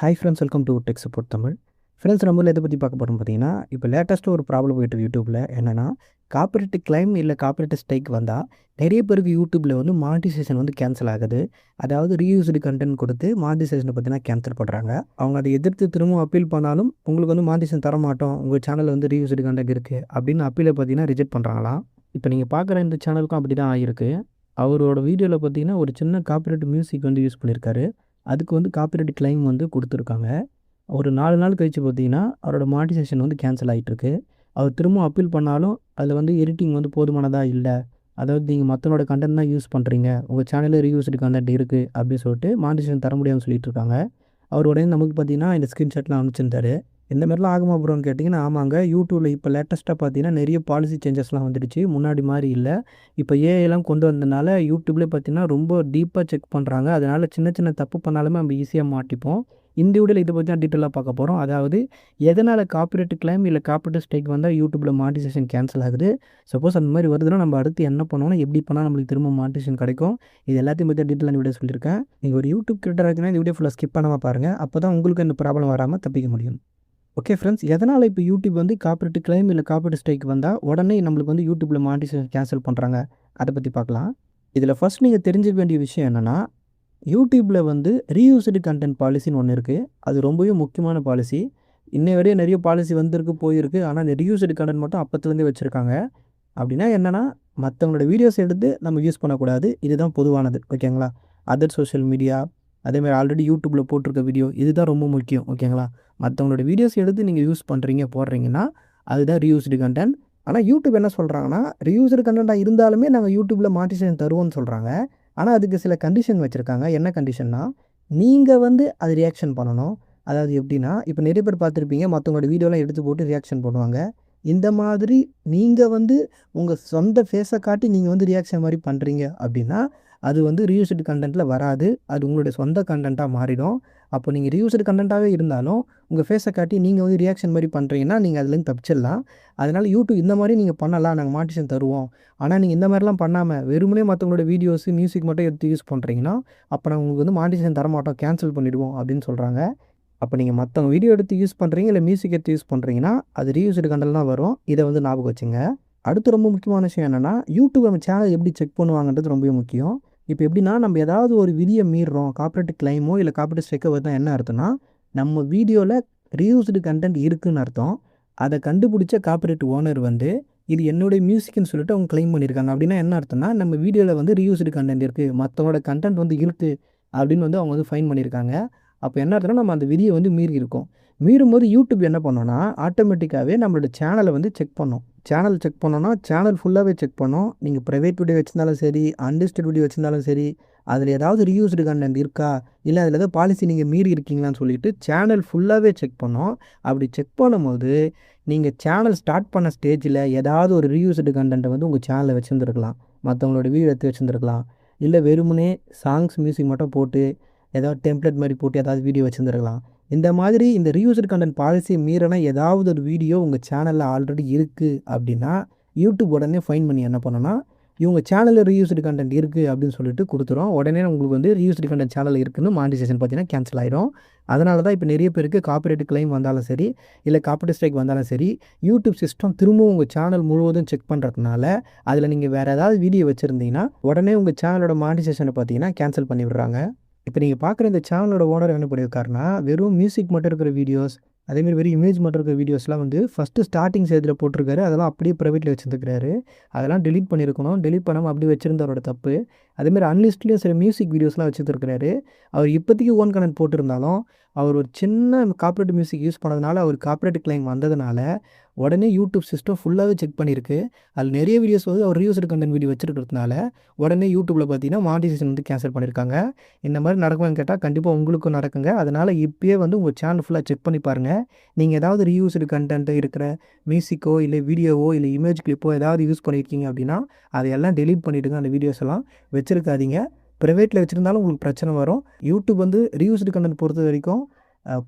Hi friends, welcome to tech support Tamil. Friends, நம்மள எதை பற்றி பார்க்க போகிறோம் பார்த்தீங்கன்னா, இப்போ லேட்டஸ்ட்டாக ஒரு ப்ராப்ளம் போயிட்டு யூடியூப்பில் என்னென்னா, காப்பிரைட் கிளைம் இல்லை காப்பிரைட் ஸ்ட்ரைக் வந்தால் நிறைய பேருக்கு யூடியூப்பில் வந்து மானிட்டைசேஷன் வந்து கேன்சல் ஆகுது. அதாவது ரீயூஸ்டு கண்டென்ட் கொடுத்து மானிட்டைசேஷனை பார்த்தீங்கன்னா கேன்சல் பண்ணுறாங்க. அவங்க அதை எதிர்த்து திரும்ப அப்பீல் பண்ணாலும் உங்களுக்கு வந்து மானிட்டைசேஷன் தர மாட்டோம், உங்கள் சேனலில் வந்து ரீயூஸ்டு கண்டென்ட் இருக்குது அப்படின்னு அப்பீலை பார்த்தீங்கன்னா ரிஜெக்ட் பண்ணுறாங்களாம். இப்போ நீங்கள் பார்க்குற இந்த சேனலுக்கும் அப்படி தான் ஆகிருக்கு. அவரோட வீடியோவில் பார்த்தீங்கன்னா ஒரு சின்ன காப்பிரைட் மியூசிக் வந்து யூஸ் பண்ணியிருக்காரு. அதுக்கு வந்து காப்பிரைட் கிளைம் வந்து கொடுத்துருக்காங்க. ஒரு 4 நாள் கழித்து பார்த்தீங்கன்னா அவரோட மானிட்டைசேஷன் வந்து கேன்சல் ஆகிட்டுருக்கு. அவர் திரும்ப அப்பீல் பண்ணாலும் அதில் வந்து எடிட்டிங் வந்து போதுமானதாக இல்லை, அதாவது நீங்கள் மற்றவனோட கண்டென்ட் தான் யூஸ் பண்ணுறீங்க, உங்கள் சேனலில் ரீயூஸ்டு கண்டென்ட் இருக்குது அப்படின்னு சொல்லிட்டு மானிட்டைசேஷன் தர முடியாதுன்னு சொல்லிட்டு இருக்காங்க. அவர் உடனே நமக்கு பார்த்தீங்கன்னா இந்த ஸ்க்ரீன்ஷாட்லாம் அனுப்பிச்சிருந்தாரு. இந்த மாதிரிலாம் ஆகுமா ப்ரோன்னு கேட்டிங்கன்னா, ஆமாங்க. யூடியூப்பில் இப்போ லேட்டஸ்ட்டாக பார்த்தீங்கன்னா நிறைய பாலிசி சேஞ்சஸ்லாம் வந்துடுச்சு. முன்னாடி மாதிரி இல்லை. இப்போ ஏஐலாம் கொண்டு வந்ததுனால யூடியூப்லேயே பார்த்தீங்கன்னா ரொம்ப டீப்பாக செக் பண்ணுறாங்க. அதனால் சின்ன சின்ன தப்பு பண்ணாலுமே நம்ம ஈஸியாக மாட்டிப்போம். இந்த வீடியோவில் இதை பற்றி தான் டீட்டெயிலாக பார்க்க போகிறோம். அதாவது எதனால் காப்பிரைட் கிளைம் இல்லை காப்பிரைட் ஸ்ட்ரைக் வந்தால் யூடியூப்பில் மானிட்டைசேஷன் கேன்சல் ஆகுது. சப்போஸ் அந்த மாதிரி வருதுன்னா நம்ம அடுத்து என்ன பண்ணணும், எப்படி பண்ணால் நம்மளுக்கு திரும்ப மானிட்டைசேஷன் கிடைக்கும், இது எல்லாத்தையும் பற்றி டீட்டெயிலாக வீடியோ சொல்லியிருக்கேன். நீங்கள் ஒரு யூடியூப் கிரியேட்டராக இருக்குன்னா இந்த வீடியோ ஃபுல்லாக ஸ்கிப் பண்ணாமல் பாருங்கள். அப்போ தான் உங்களுக்கு இந்த ப்ராப்ளம் வராமல் தப்பிக்க முடியும். ஓகே ஃப்ரெண்ட்ஸ், எதனால் இப்போ யூடியூப் வந்து காப்பிரைட் கிளைம் இல்லை காப்பிரைட் ஸ்ட்ரைக் வந்தால் உடனே நம்மளுக்கு வந்து யூடியூப்பில் மானிட்டைசேஷன் கேன்சல் பண்ணுறாங்க, அதை பற்றி பார்க்கலாம். இதில் ஃபஸ்ட் நீங்கள் தெரிஞ்சுக்க வேண்டிய விஷயம் என்னென்னா, யூடியூப்பில் வந்து ரீயூஸ்டு கண்டென்ட் பாலிசின்னு ஒன்று இருக்குது. அது ரொம்பவே முக்கியமான பாலிசி. இன்னை வரைய நிறைய பாலிசி வந்திருக்கு போயிருக்கு. ஆனால் இந்த ரீயூஸ்டு கண்டென்ட் மட்டும் அப்பத்துலேருந்தே வச்சுருக்காங்க. அப்படின்னா என்னென்னா, மற்றவங்களோட வீடியோஸ் எடுத்து நம்ம யூஸ் பண்ணக்கூடாது, இதுதான் பொதுவானது. ஓகேங்களா? அதர் சோஷியல் மீடியா, அதேமாதிரி ஆல்ரெடி யூடியூப்பில் போட்டிருக்க வீடியோ, இதுதான் ரொம்ப முக்கியம். ஓகேங்களா? மற்றவங்களோட வீடியோஸ் எடுத்து நீங்கள் யூஸ் பண்ணுறீங்க போடுறீங்கன்னா அதுதான் ரீயூஸ்டு கண்டென்ட். ஆனால் யூடியூப் என்ன சொல்கிறாங்கன்னா, ரீயூஸ்டு கண்டென்ட்டாக இருந்தாலுமே நாங்கள் யூடியூப்பில் மானிட்டைசேஷன் தருவோம்னு சொல்கிறாங்க. ஆனால் அதுக்கு சில கண்டிஷன் வச்சுருக்காங்க. என்ன கண்டிஷன்னா, நீங்கள் வந்து அது ரியாக்ஷன் பண்ணணும். அதாவது எப்படின்னா, இப்போ நிறைய பேர் பார்த்துருப்பீங்க, மற்றவங்களோட வீடியோலாம் எடுத்து போட்டு ரியாக்ஷன் பண்ணுவாங்க. இந்த மாதிரி நீங்கள் வந்து உங்கள் சொந்த ஃபேஸை காட்டி நீங்கள் வந்து ரியாக்ஷன் மாதிரி பண்ணுறீங்க அப்படின்னா அது வந்து ரீயூஸ்டு கண்டென்ட்டில் வராது. அது உங்களுடைய சொந்த கண்டென்ட்டாக மாறிடும். அப்போ நீங்கள் ரீயூஸ்டு கண்டென்ட்டாகவே இருந்தாலும் உங்கள் ஃபேஸை காட்டி நீங்கள் வந்து ரியாக்ஷன் மாதிரி பண்ணுறீங்கன்னா நீங்கள் அதுலேருந்து தப்பிச்சிடலாம். அதனால் யூடியூப் இந்த மாதிரி நீங்கள் பண்ணலாம், நாங்கள் மானிட்டைசேஷன் தருவோம். ஆனால் நீங்கள் இந்த மாதிரிலாம் பண்ணாமல் வெறுமனே மற்றவங்களோட வீடியோஸ் மியூசிக் மட்டும் எடுத்து யூஸ் பண்ணுறீங்கன்னா அப்போ நாங்கள் உங்களுக்கு வந்து மானிட்டைசேஷன் தரமாட்டோம், கேன்சல் பண்ணிவிடுவோம் அப்படின்னு சொல்கிறாங்க. அப்போ நீங்கள் மற்றவங்க வீடியோ எடுத்து யூஸ் பண்ணுறீங்க இல்லை மியூசிக் எடுத்து யூஸ் பண்ணுறீங்கன்னா அது ரீயூஸ்டு கண்டென்ட் தான் வரும். இதை வந்து ஞாபகம் வச்சுங்க. அடுத்து ரொம்ப முக்கியமான விஷயம் என்னென்னா, யூடியூப் நம்ம சேனல் எப்படி செக் பண்ணுவாங்கன்றது ரொம்ப முக்கியம். இப்போ எப்படின்னா, நம்ம ஏதாவது ஒரு விதியை மீறுறோம், காப்பிரைட் கிளைமோ இல்லை காப்பிரைட் ஸ்ட்ரைக்கோ வருதுன்னா என்ன அர்த்தம்னா, நம்ம வீடியோவில் ரீயூஸ்டு கண்டென்ட் இருக்குதுன்னு அர்த்தம். அதை கண்டுபிடிச்ச காப்பிரைட் ஓனர் வந்து இது என்னுடைய மியூசிக்னு சொல்லிட்டு அவங்க கிளைம் பண்ணியிருக்காங்க. அப்படின்னா என்ன அர்த்தம்னா, நம்ம வீடியோவில் வந்து ரீயூஸ்டு கண்டென்ட் இருக்குது, மற்றவங்களோட கண்டென்ட் வந்து இருக்குது அப்படின்னு வந்து அவங்க வந்து ஃபைன் பண்ணியிருக்காங்க. அப்போ என்ன அர்த்தம்னா, நம்ம அந்த விதியை வந்து மீறி இருக்கோம். மீறும்போது யூடியூப் என்ன பண்ணோன்னா, ஆட்டோமேட்டிக்காகவே நம்மளோட சேனலை வந்து செக் பண்ணோம். சேனல் செக் பண்ணோன்னா சேனல் ஃபுல்லாகவே செக் பண்ணோம். நீங்கள் ப்ரைவேட் வீடியோ வச்சுருந்தாலும் சரி, அன்லிஸ்டட் வீடியோ வச்சுருந்தாலும் சரி, அதில் ஏதாவது ரீயூஸ்டு கண்டென்ட் இருக்கா, இல்லை அதில் ஏதாவது பாலிசி நீங்கள் மீறி இருக்கீங்களான்னு சொல்லிட்டு சேனல் ஃபுல்லாகவே செக் பண்ணோம். அப்படி செக் பண்ணும்போது நீங்கள் சேனல் ஸ்டார்ட் பண்ண ஸ்டேஜில் ஏதாவது ஒரு ரீயூஸ்டு கண்டென்ட்டை வந்து உங்கள் சேனலில் வச்சுருந்துருக்கலாம். மற்றவங்களோட வீடியோ எடுத்து வச்சுருந்துருக்கலாம். இல்லை வெறுமனே சாங்ஸ் மியூசிக் மட்டும் போட்டு ஏதாவது டெம்ப்ளேட் மாதிரி போட்டு ஏதாவது வீடியோ வச்சுருந்துருக்கலாம். இந்த மாதிரி இந்த ரீயூஸ்டு கண்டென்ட் பாலிசி மீறினா ஏதாவது ஒரு வீடியோ உங்கள் சேனலில் ஆல்ரெடி இருக்குது அப்படின்னா யூடியூப் உடனே ஃபைன் பண்ணி என்ன பண்ணோன்னா, இவங்க சேனலில் ரீயூஸ்டு கண்டென்ட் இருக்குது அப்படின்னு சொல்லிட்டு கொடுத்துரும். உடனே உங்களுக்கு வந்து ரீயூஸ்டு கண்டென்ட் சேனல் இருக்குன்னு மானிட்டைசேஷன் பார்த்தீங்கன்னா கேன்சல் ஆயிடும். அதனால தான் இப்போ நிறைய பேருக்கு காப்பிரைட் கிளைம் வந்தாலும் சரி, இல்லை காப்பிரைட் ஸ்ட்ரைக் வந்தாலும் சரி, யூடியூப் சிஸ்டம் திரும்பவும் உங்கள் சேனல் முழுவதும் செக் பண்ணுறதுனால அதில் நீங்கள் வேறு ஏதாவது வீடியோ வச்சுருந்தீங்கன்னா உடனே உங்கள் சேனலோட மானிட்டைசேஷனை பார்த்தீங்கன்னா கேன்சல் பண்ணி விடுறாங்க. இப்போ நீங்கள் பார்க்குற இந்த சேனலோட ஓனர் என்ன பண்ணியிருக்காருன்னா, வெறும் மியூசிக் மட்டும் இருக்கிற வீடியோஸ், அதேமாதிரி வெறும் இமேஜ் மட்டும் இருக்கிற வீடியோஸ்லாம் வந்து ஃபஸ்ட்டு ஸ்டார்டிங் ஸ்டேஜில் போட்டிருக்காரு. அதெல்லாம் அப்படியே ப்ரைவேட்டில் வச்சுருந்துருக்காரு. அதெல்லாம் டெலீட் பண்ணியிருக்கணும். டெலீட் பண்ணாமல் அப்படி வச்சுருந்தவரோட தப்பு. அதேமாதிரி அன்லிஸ்ட்லேயும் சில மியூசிக் வீடியோஸ்லாம் வச்சுருந்துருக்காரு. அவர் இப்போதைக்கு ஓன் கண்டென்ட் போட்டிருந்தாலும் அவர் ஒரு சின்ன காப்பிரைட் மியூசிக் யூஸ் பண்ணதுனால அவர் காப்பிரைட் கிளைம் வந்ததுனால உடனே யூடியூப் சிஸ்டம் ஃபுல்லாகவே செக் பண்ணியிருக்கு. அதில் நிறைய வீடியோஸ் வந்து அவர் ரீயூஸ்டு கண்டென்ட் வீடியோ வச்சுருக்கிறதுனால உடனே யூடியூப்பில் பார்த்தீங்கன்னா மானிட்டைசேஷன் வந்து கேன்சல் பண்ணியிருக்காங்க. இந்த மாதிரி நடக்கும்னு கேட்டால் கண்டிப்பாக உங்களுக்கும் நடக்குங்க. அதனால் இப்போயே வந்து உங்கள் சேனல் ஃபுல்லாக செக் பண்ணி பாருங்கள். நீங்கள் ஏதாவது ரீயூஸ்டு கண்டென்ட் இருக்கிற மியூசிக்கோ இல்லை வீடியோவோ இல்லை இமேஜ் கிளிப்போ ஏதாவது யூஸ் பண்ணியிருக்கீங்க அப்படின்னா அதையெல்லாம் டெலீட் பண்ணிவிடுங்க. அந்த வீடியோஸ் எல்லாம் வச்சுருக்காதீங்க. ப்ரைவேட்டில் வச்சுருந்தாலும் உங்களுக்கு பிரச்சனை வரும். யூடியூப் வந்து ரீயூஸ்டு கண்டென்ட் பொறுத்த வரைக்கும்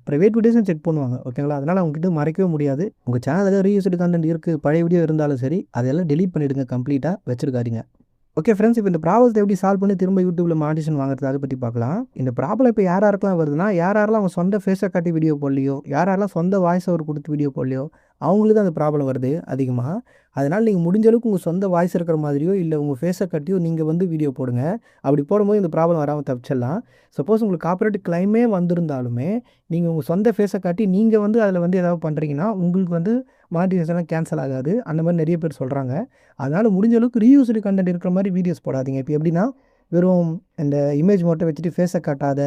ப்ரைவேட் வீடியோஸும் செக் பண்ணுவாங்க. ஓகேங்களா? அதனால் அவங்ககிட்ட மறைக்கவே முடியாது. உங்கள் சேனலில் ரீயூஸ்டு கண்டென்ட் இருக்குது, பழைய வீடியோ இருந்தாலும் சரி, அதெல்லாம் டெலீட் பண்ணிவிடுங்க. கம்ப்ளீட்டாக வச்சுருக்காதீங்க. ஓகே ஃப்ரெண்ட்ஸ், இப்போ இந்த ப்ராப்ளத்தை எப்படி சால்வ் பண்ணி திரும்ப யூடியூப்ல மானிடைசேஷன் வாங்குறது அதை பற்றி பார்க்கலாம். இந்த ப்ராப்ளம் இப்போ யார் யாருக்கெல்லாம் வருதுன்னா, யார் யாரெல்லாம் அவங்க சொந்த ஃபேஸை காட்டி வீடியோ போடலையோ, யார் யாரெல்லாம் சொந்த வாய்ஸ் ஓவர் கொடுத்து வீடியோ போடலையோ, அவங்களுக்கு தான் அந்த ப்ராப்ளம் வருது அதிகமாக. அதனால் நீங்கள் முடிஞ்ச அளவுக்கு உங்கள் சொந்த வாய்ஸ் இருக்கிற மாதிரியோ இல்லை உங்கள் ஃபேஸை காட்டியோ நீங்கள் வந்து வீடியோ போடுங்க. அப்படி போடும்போது இந்த ப்ராப்ளம் வராமல் தப்பிச்சிடலாம். சப்போஸ் உங்களுக்கு காப்பிரைட் கிளைமே வந்திருந்தாலுமே நீங்கள் உங்கள் சொந்த ஃபேஸை காட்டி நீங்கள் வந்து அதில் வந்து ஏதாவது பண்ணுறீங்கன்னா உங்களுக்கு வந்து மானிடைசேஷன்லாம் கேன்சல் ஆகாது. அந்த மாதிரி நிறைய பேர் சொல்கிறாங்க. அதனால் முடிஞ்ச அளவுக்கு ரீயூஸ்டு கண்டென்ட் இருக்கிற மாதிரி வீடியோஸ் போடாதீங்க. இப்போ எப்படின்னா வெறும் இந்த இமேஜ் மட்டும் வச்சுட்டு ஃபேஸை காட்டாத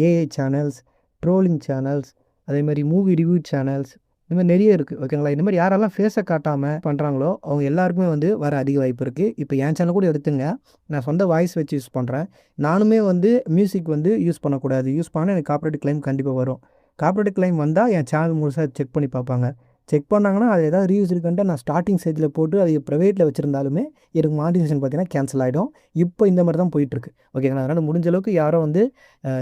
ஏஐ சேனல்ஸ், ட்ரோலிங் சேனல்ஸ், அதேமாதிரி மூவி ரிவ்யூ சேனல்ஸ், இந்த மாதிரி நிறைய இருக்குது. ஓகேங்களா? இந்த மாதிரி யாரெல்லாம் ஃபேஸை காட்டாமல் பண்ணுறாங்களோ அவங்க எல்லாருக்குமே வந்து வர அதிக வாய்ப்பு இருக்குது. இப்போ என் சேனல் கூட எடுத்துங்க, நான் சொந்த வாய்ஸ் வச்சு யூஸ் பண்ணுறேன். நானுமே வந்து மியூசிக் வந்து யூஸ் பண்ணக்கூடாது. யூஸ் பண்ணால் எனக்கு காப்பிரைட் கிளைம் கண்டிப்பாக வரும். காப்பிரைட் கிளைம் வந்தால் என் சேனல் முழுசாக செக் பண்ணி பார்ப்பாங்க. செக் பண்ணாங்கன்னா அது ஏதாவது ரீயூஸ்டு கண்டென்ட் நான் ஸ்டார்டிங் ஸ்டேஜில் போட்டு அது ப்ரைவேட்டில் வச்சுருந்தாலுமே எனக்கு மானிடைசேஷன் பார்த்தீங்கன்னா கேன்சல் ஆகிடும். இப்போ இந்த மாதிரி தான் போயிட்டுருக்கு. ஓகேங்களா? அதனால் முடிஞ்ச அளவுக்கு யாரும் வந்து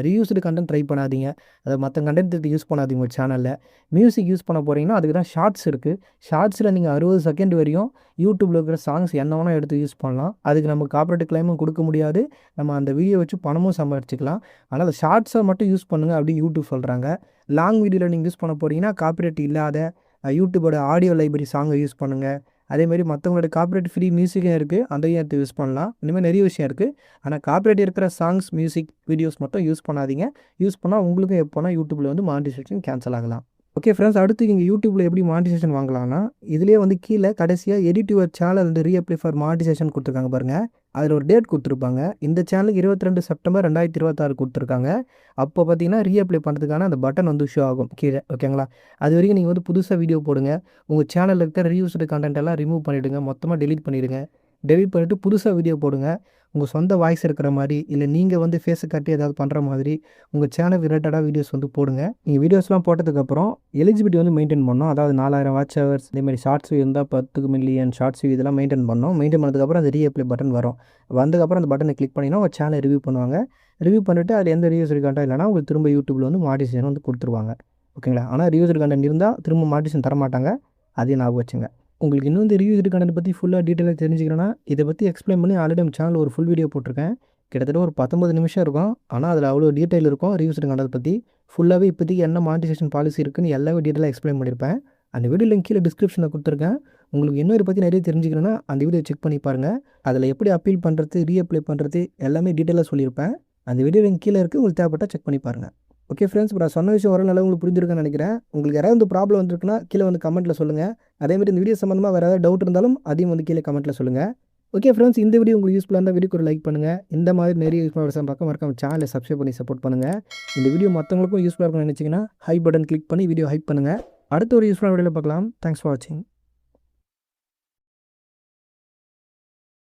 ரீயூஸ்டு கண்டென்ட் ட்ரை பண்ணாதீங்க. அதை மற்ற கண்டென்ட் யூஸ் பண்ணாதீங்க உங்கள் சேனலில். மியூசிக் யூஸ் பண்ண போகிறீங்கன்னா அதுக்கு தான் ஷார்ட்ஸ் இருக்குது. ஷார்ட்ஸில் நீங்கள் 60 செகண்ட் வரையும் யூடியூப்பில் இருக்கிற சாங்ஸ் என்ன வேணால் எடுத்து யூஸ் பண்ணலாம். அதுக்கு நம்ம காப்பிரைட் கிளைமும் கொடுக்க முடியாது. நம்ம அந்த வீடியோ வச்சு பணமும் சம்பாதிச்சிக்கலாம். ஆனால் அந்த ஷார்ட்ஸை மட்டும் யூஸ் பண்ணுங்கள் அப்படின்னு யூடியூப் சொல்கிறாங்க. லாங் வீடியோவில் நீங்கள் யூஸ் பண்ண போகிறீங்கன்னா காப்பிரைட் இல்லாத யூடியூபோட ஆடியோ லைப்ரரி சாங்கை யூஸ் பண்ணுங்கள். அதேமாதிரி மற்றவங்களோட காப்பிரைட் ஃப்ரீ மியூசிக்கும் இருக்குது, அதையும் எடுத்து யூஸ் பண்ணலாம். இந்தமாதிரி நிறைய விஷயம் இருக்குது. ஆனால் காப்பிரைட் இருக்கிற சாங்ஸ், மியூசிக், வீடியோஸ் மட்டும் யூஸ் பண்ணாதீங்க. யூஸ் பண்ணால் உங்களுக்கும் எப்போனா யூடியூப்பில் வந்து மானிடைசேஷன் கேன்சல் ஆகலாம். ஓகே ஃப்ரெண்ட்ஸ், அடுத்து நீங்கள் யூடியூப்பில் எப்படி மானிடைசேஷன் வாங்கலாம்னா, இதிலே வந்து கீழே கடைசியாக எடிட் யுவர் சேனல் வந்து ரீஅப்ளை ஃபார் மானிடைசேஷன் கொடுத்துருக்காங்க பாருங்கள். அதில் ஒரு டேட் கொடுத்துருப்பாங்க. இந்த சேனலுக்கு 22 செப்டம்பர் 2026 கொடுத்துருக்காங்க. அப்போ பார்த்தீங்கன்னா ரீஅப்ளை பண்ணுறதுக்கான அந்த பட்டன் வந்து ஷோ ஆகும் கீழே. ஓகேங்களா? அது வரைக்கும் நீங்கள் வந்து புதுசாக வீடியோ போடுங்க. உங்கள் சேனலில் இருக்கிற ரீயூஸ்டு கண்டென்ட் எல்லாம் ரிமூவ் பண்ணிவிடுங்க. மொத்தமாக டெலீட் பண்ணிவிடுங்க. டெலீட் பண்ணிவிட்டு புதுசாக வீடியோ போடுங்க. உங்கள் சொந்த வாய்ஸ் இருக்கிற மாதிரி இல்லை நீங்கள் வந்து ஃபேஸை காட்டி ஏதாவது பண்ணுற மாதிரி உங்கள் சேனல் ரிலேட்டடாக வீடியோஸ் வந்து போடுங்க. நீங்கள் வீடியோஸ்லாம் போட்டதுக்கப்புறம் எலிஜிபிலிட்டி வந்து மெயின்டைன் பண்ணணும். அதாவது 4000 வாட்ச் ஹவர்ஸ், இதேமாதிரி ஷார்ட்ஸ் வியூ இருந்தால் 10 மில்லியன் ஷார்ட்ஸ் வியூ இதெல்லாம் மெயின்டைன் பண்ணணும். மெயின்டைன் பண்ணதுக்கப்புறம் அந்த ரீஅப்ளை பட்டன் வரும். வந்ததுக்கப்புறம் அந்த பட்டனை கிளிக் பண்ணிங்கன்னா உங்கள் சேனலை ரிவ்யூ பண்ணுவாங்க. ரிவ்யூ பண்ணிவிட்டு அதில் எந்த ரிவ்யூஸ் கண்டென்ட் இல்லைனா உங்களுக்கு திரும்ப யூடியூப்பில் வந்து மானிடைசேஷன் வந்து கொடுத்துருவாங்க. ஓகேங்களா? ஆனால் ரிவ்யூஸ்டு கண்டென்ட் இருந்தால் திரும்ப மானிடைசேஷன் தரமாட்டாங்க. அதையும் ஞாபகம் வச்சுங்க. உங்களுக்கு இன்னும் இந்த ரிவ்யூஸ்டு கண்டென்ட் பற்றி ஃபுல்லாக டீட்டெயிலாக தெரிஞ்சுக்கணும்னா இதை பற்றி எக்ஸ்பிளைன் பண்ணி ஆல்ரெடி நம்ம சேனலில் ஒரு ஃபுல் வீடியோ போட்டிருக்கேன். கிட்டத்தட்ட ஒரு 19 நிமிஷம் இருக்கும். ஆனால் அதில் அவ்வளோ டீட்டெயில் இருக்கும் ரிவ்யூஸ்டு கண்டென்ட் பற்றி. ஃபுல்லாகவே இப்போதைக்கு என்ன மானிடைசேஷன் பாலிசி இருக்குன்னு எல்லாமே டீட்டெயிலாக எக்ஸ்பிளைன் பண்ணியிருப்பேன். அந்த வீடியோ லிங்க் கீழே டிஸ்கிரிப்ஷனில் கொடுத்துருக்கேன். உங்களுக்கு இன்னும் இதை பற்றி நிறைய தெரிஞ்சுக்கணுன்னா அந்த வீடியோ செக் பண்ணி பாருங்கள். அதில் எப்படி அப்பீல் பண்ணுறது, ரீஅப்ளை பண்ணுறது எல்லாமே டீட்டெயிலாக சொல்லியிருப்பேன். அந்த வீடியோ லிங்க் கீழே இருக்குது. உங்களுக்கு தேவைப்பட்டால் செக் பண்ணி பாருங்கள். ஓகே ஃப்ரெண்ட்ஸ், இப்போ நான் சொன்ன விஷயம் ஓரளவு உங்களுக்கு புரிஞ்சிருக்குன்னு நினைக்கிறேன். உங்களுக்கு யாராவது இந்த ப்ராப்ளம் வந்துருக்குன்னா கீழே வந்து கமெண்ட்டில் சொல்லுங்கள். அதேமாதிரி இந்த வீடியோ சம்மந்தமாக வேறு ஏதாவது டவுட் இருந்தாலும் அதையும் வந்து கீழே கமெண்ட்டில் சொல்லுங்கள். ஓகே ஃப்ரெண்ட்ஸ், இந்த வீடியோ உங்களுக்கு யூஸ்ஃபுல்லாக இருந்தால் வீடியோக்கு ஒரு லைக் பண்ணுங்கள். இந்த மாதிரி நிறைய யூஸ்ஃபுல்லாக விஷயம் பார்க்க மறக்காம சேனலை சப்ஸ்கிரைப் பண்ணி சப்போர்ட் பண்ணுங்கள். இந்த வீடியோ மற்றவங்களுக்கும் யூஸ்ஃபுல்லாக இருக்கும்னு நினச்சிங்கன்னா ஹை பட்டன் கிளிக் பண்ணி வீடியோ ஹைப் பண்ணுங்கள். அடுத்த ஒரு யூஸ்ஃபுல்லான வீடியோவில் பார்க்கலாம். தேங்க்ஸ் ஃபார் வாட்சிங்.